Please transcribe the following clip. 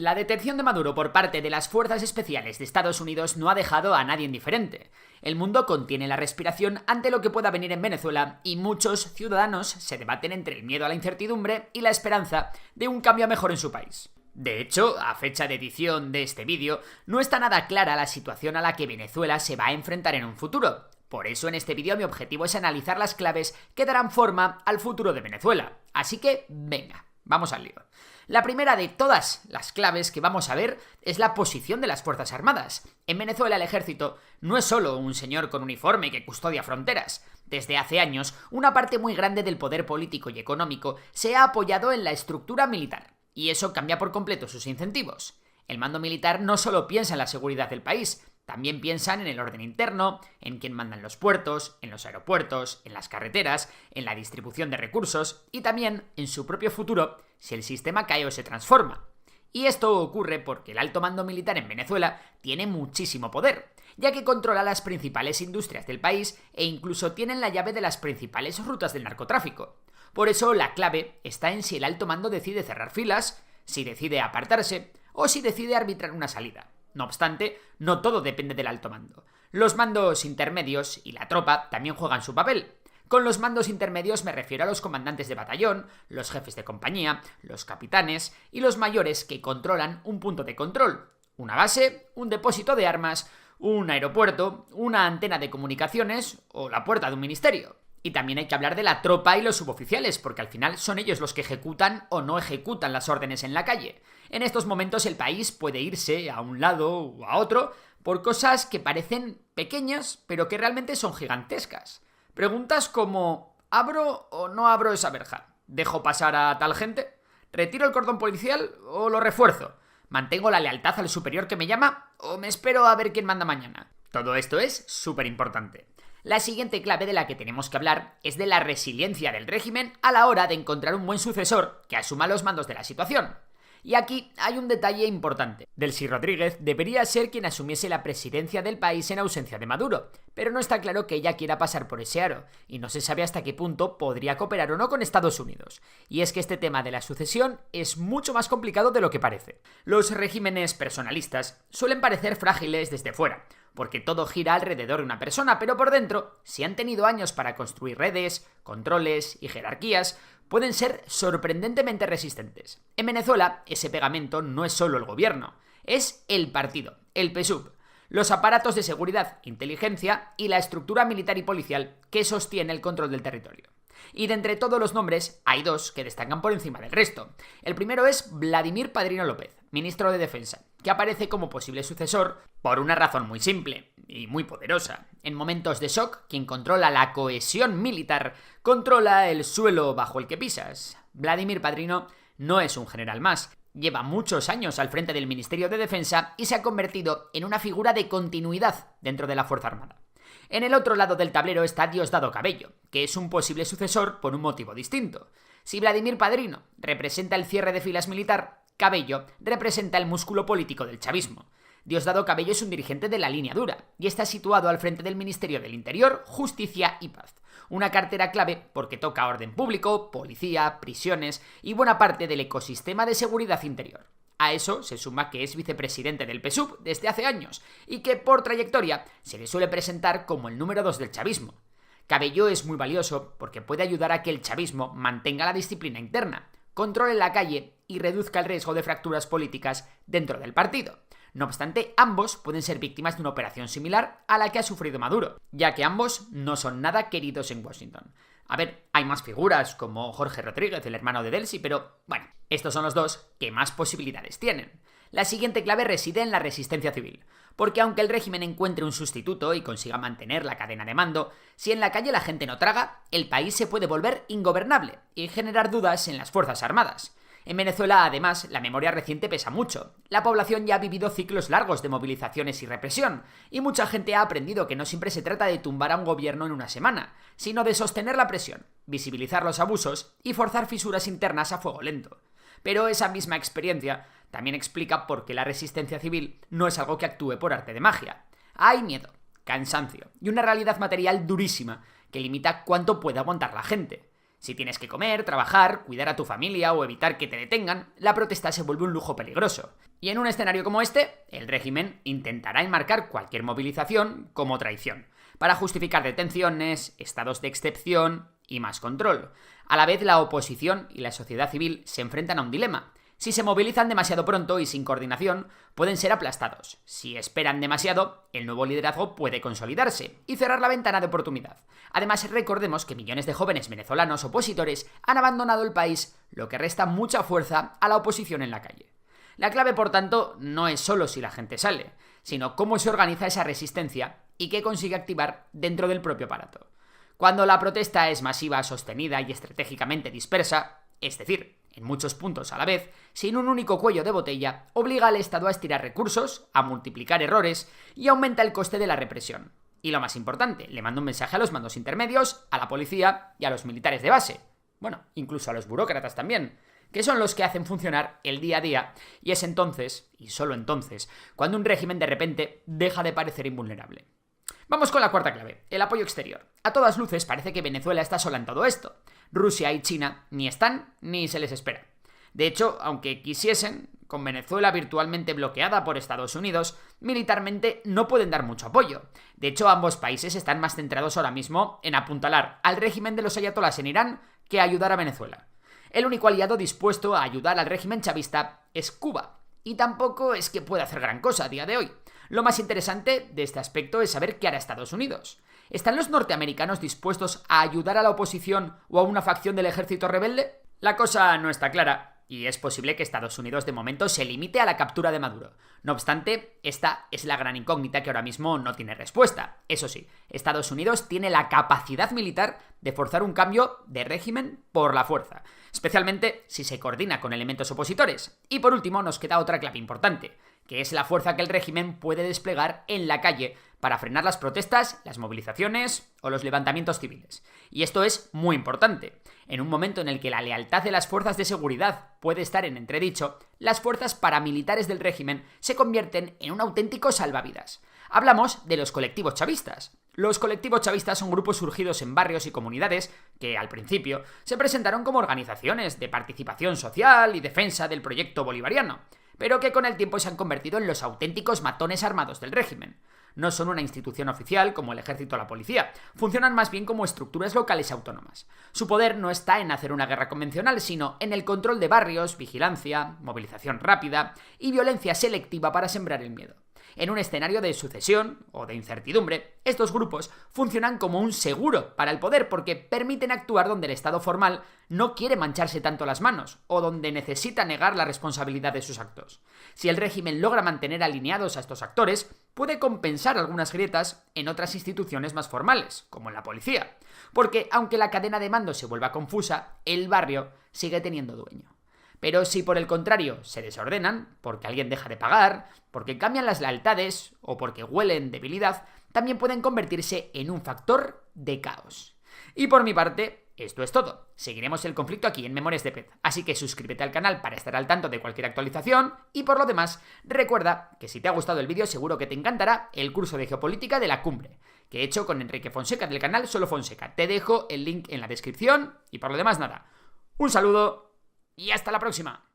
La detención de Maduro por parte de las fuerzas especiales de Estados Unidos no ha dejado a nadie indiferente. El mundo contiene la respiración ante lo que pueda venir en Venezuela y muchos ciudadanos se debaten entre el miedo a la incertidumbre y la esperanza de un cambio a mejor en su país. De hecho, a fecha de edición de este vídeo, no está nada clara la situación a la que Venezuela se va a enfrentar en un futuro. Por eso en este vídeo mi objetivo es analizar las claves que darán forma al futuro de Venezuela. Así que, venga, vamos al lío. La primera de todas las claves que vamos a ver es la posición de las Fuerzas Armadas. En Venezuela el ejército no es solo un señor con uniforme que custodia fronteras. Desde hace años, una parte muy grande del poder político y económico se ha apoyado en la estructura militar. Y eso cambia por completo sus incentivos. El mando militar no solo piensa en la seguridad del país, también piensan en el orden interno, en quién manda en los puertos, en los aeropuertos, en las carreteras, en la distribución de recursos y también en su propio futuro si el sistema cae o se transforma. Y esto ocurre porque el alto mando militar en Venezuela tiene muchísimo poder, ya que controla las principales industrias del país e incluso tienen la llave de las principales rutas del narcotráfico. Por eso la clave está en si el alto mando decide cerrar filas, si decide apartarse o si decide arbitrar una salida. No obstante, no todo depende del alto mando. Los mandos intermedios y la tropa también juegan su papel. Con los mandos intermedios me refiero a los comandantes de batallón, los jefes de compañía, los capitanes y los mayores que controlan un punto de control, una base, un depósito de armas, un aeropuerto, una antena de comunicaciones o la puerta de un ministerio. Y también hay que hablar de la tropa y los suboficiales, porque al final son ellos los que ejecutan o no ejecutan las órdenes en la calle. En estos momentos el país puede irse a un lado o a otro por cosas que parecen pequeñas, pero que realmente son gigantescas. Preguntas como ¿abro o no abro esa verja? ¿Dejo pasar a tal gente? ¿Retiro el cordón policial o lo refuerzo? ¿Mantengo la lealtad al superior que me llama o me espero a ver quién manda mañana? Todo esto es súper importante. La siguiente clave de la que tenemos que hablar es de la resiliencia del régimen a la hora de encontrar un buen sucesor que asuma los mandos de la situación. Y aquí hay un detalle importante. Delcy Rodríguez debería ser quien asumiese la presidencia del país en ausencia de Maduro, pero no está claro que ella quiera pasar por ese aro, y no se sabe hasta qué punto podría cooperar o no con Estados Unidos. Y es que este tema de la sucesión es mucho más complicado de lo que parece. Los regímenes personalistas suelen parecer frágiles desde fuera, porque todo gira alrededor de una persona, pero por dentro, si han tenido años para construir redes, controles y jerarquías, pueden ser sorprendentemente resistentes. En Venezuela, ese pegamento no es solo el gobierno, es el partido, el PSUV, los aparatos de seguridad, inteligencia y la estructura militar y policial que sostiene el control del territorio. Y de entre todos los nombres, hay dos que destacan por encima del resto. El primero es Vladimir Padrino López, ministro de Defensa, que aparece como posible sucesor por una razón muy simple y muy poderosa. En momentos de shock, quien controla la cohesión militar controla el suelo bajo el que pisas. Vladimir Padrino no es un general más. Lleva muchos años al frente del Ministerio de Defensa y se ha convertido en una figura de continuidad dentro de la Fuerza Armada. En el otro lado del tablero está Diosdado Cabello, que es un posible sucesor por un motivo distinto. Si Vladimir Padrino representa el cierre de filas militar, Cabello representa el músculo político del chavismo. Diosdado Cabello es un dirigente de la línea dura y está situado al frente del Ministerio del Interior, Justicia y Paz. Una cartera clave porque toca orden público, policía, prisiones y buena parte del ecosistema de seguridad interior. A eso se suma que es vicepresidente del PSUV desde hace años y que por trayectoria se le suele presentar como el número 2 del chavismo. Cabello es muy valioso porque puede ayudar a que el chavismo mantenga la disciplina interna, controle la calle y reduzca el riesgo de fracturas políticas dentro del partido. No obstante, ambos pueden ser víctimas de una operación similar a la que ha sufrido Maduro, ya que ambos no son nada queridos en Washington. A ver, hay más figuras como Jorge Rodríguez, el hermano de Delcy, pero bueno, estos son los dos que más posibilidades tienen. La siguiente clave reside en la resistencia civil, porque aunque el régimen encuentre un sustituto y consiga mantener la cadena de mando, si en la calle la gente no traga, el país se puede volver ingobernable y generar dudas en las Fuerzas Armadas. En Venezuela, además, la memoria reciente pesa mucho. La población ya ha vivido ciclos largos de movilizaciones y represión, y mucha gente ha aprendido que no siempre se trata de tumbar a un gobierno en una semana, sino de sostener la presión, visibilizar los abusos y forzar fisuras internas a fuego lento. Pero esa misma experiencia también explica por qué la resistencia civil no es algo que actúe por arte de magia. Hay miedo, cansancio y una realidad material durísima que limita cuánto puede aguantar la gente. Si tienes que comer, trabajar, cuidar a tu familia o evitar que te detengan, la protesta se vuelve un lujo peligroso. Y en un escenario como este, el régimen intentará enmarcar cualquier movilización como traición, para justificar detenciones, estados de excepción y más control. A la vez, la oposición y la sociedad civil se enfrentan a un dilema. Si se movilizan demasiado pronto y sin coordinación, pueden ser aplastados. Si esperan demasiado, el nuevo liderazgo puede consolidarse y cerrar la ventana de oportunidad. Además, recordemos que millones de jóvenes venezolanos opositores han abandonado el país, lo que resta mucha fuerza a la oposición en la calle. La clave, por tanto, no es solo si la gente sale, sino cómo se organiza esa resistencia y qué consigue activar dentro del propio aparato. Cuando la protesta es masiva, sostenida y estratégicamente dispersa, es decir, en muchos puntos a la vez, sin un único cuello de botella, obliga al Estado a estirar recursos, a multiplicar errores y aumenta el coste de la represión. Y lo más importante, le manda un mensaje a los mandos intermedios, a la policía y a los militares de base. Bueno, incluso a los burócratas también, que son los que hacen funcionar el día a día, y es entonces, y solo entonces, cuando un régimen de repente deja de parecer invulnerable. Vamos con la cuarta clave, el apoyo exterior. A todas luces parece que Venezuela está sola en todo esto. Rusia y China ni están ni se les espera. De hecho, aunque quisiesen, con Venezuela virtualmente bloqueada por Estados Unidos, militarmente no pueden dar mucho apoyo. De hecho, ambos países están más centrados ahora mismo en apuntalar al régimen de los ayatolás en Irán que a ayudar a Venezuela. El único aliado dispuesto a ayudar al régimen chavista es Cuba, y tampoco es que pueda hacer gran cosa a día de hoy. Lo más interesante de este aspecto es saber qué hará Estados Unidos. ¿Están los norteamericanos dispuestos a ayudar a la oposición o a una facción del ejército rebelde? La cosa no está clara, y es posible que Estados Unidos de momento se limite a la captura de Maduro. No obstante, esta es la gran incógnita que ahora mismo no tiene respuesta. Eso sí, Estados Unidos tiene la capacidad militar de forzar un cambio de régimen por la fuerza, especialmente si se coordina con elementos opositores. Y por último, nos queda otra clave importante, que es la fuerza que el régimen puede desplegar en la calle para frenar las protestas, las movilizaciones o los levantamientos civiles. Y esto es muy importante. En un momento en el que la lealtad de las fuerzas de seguridad puede estar en entredicho, las fuerzas paramilitares del régimen se convierten en un auténtico salvavidas. Hablamos de los colectivos chavistas. Los colectivos chavistas son grupos surgidos en barrios y comunidades que, al principio, se presentaron como organizaciones de participación social y defensa del proyecto bolivariano, pero que con el tiempo se han convertido en los auténticos matones armados del régimen. No son una institución oficial como el ejército o la policía, funcionan más bien como estructuras locales autónomas. Su poder no está en hacer una guerra convencional, sino en el control de barrios, vigilancia, movilización rápida y violencia selectiva para sembrar el miedo. En un escenario de sucesión o de incertidumbre, estos grupos funcionan como un seguro para el poder porque permiten actuar donde el Estado formal no quiere mancharse tanto las manos o donde necesita negar la responsabilidad de sus actos. Si el régimen logra mantener alineados a estos actores, puede compensar algunas grietas en otras instituciones más formales, como en la policía, porque aunque la cadena de mando se vuelva confusa, el barrio sigue teniendo dueño. Pero si por el contrario se desordenan, porque alguien deja de pagar, porque cambian las lealtades o porque huelen debilidad, también pueden convertirse en un factor de caos. Y por mi parte, esto es todo. Seguiremos el conflicto aquí en Memorias de Pez, así que suscríbete al canal para estar al tanto de cualquier actualización y por lo demás, recuerda que si te ha gustado el vídeo seguro que te encantará el curso de geopolítica de la cumbre, que he hecho con Enrique Fonseca del canal Solo Fonseca. Te dejo el link en la descripción y por lo demás nada. Un saludo y hasta la próxima.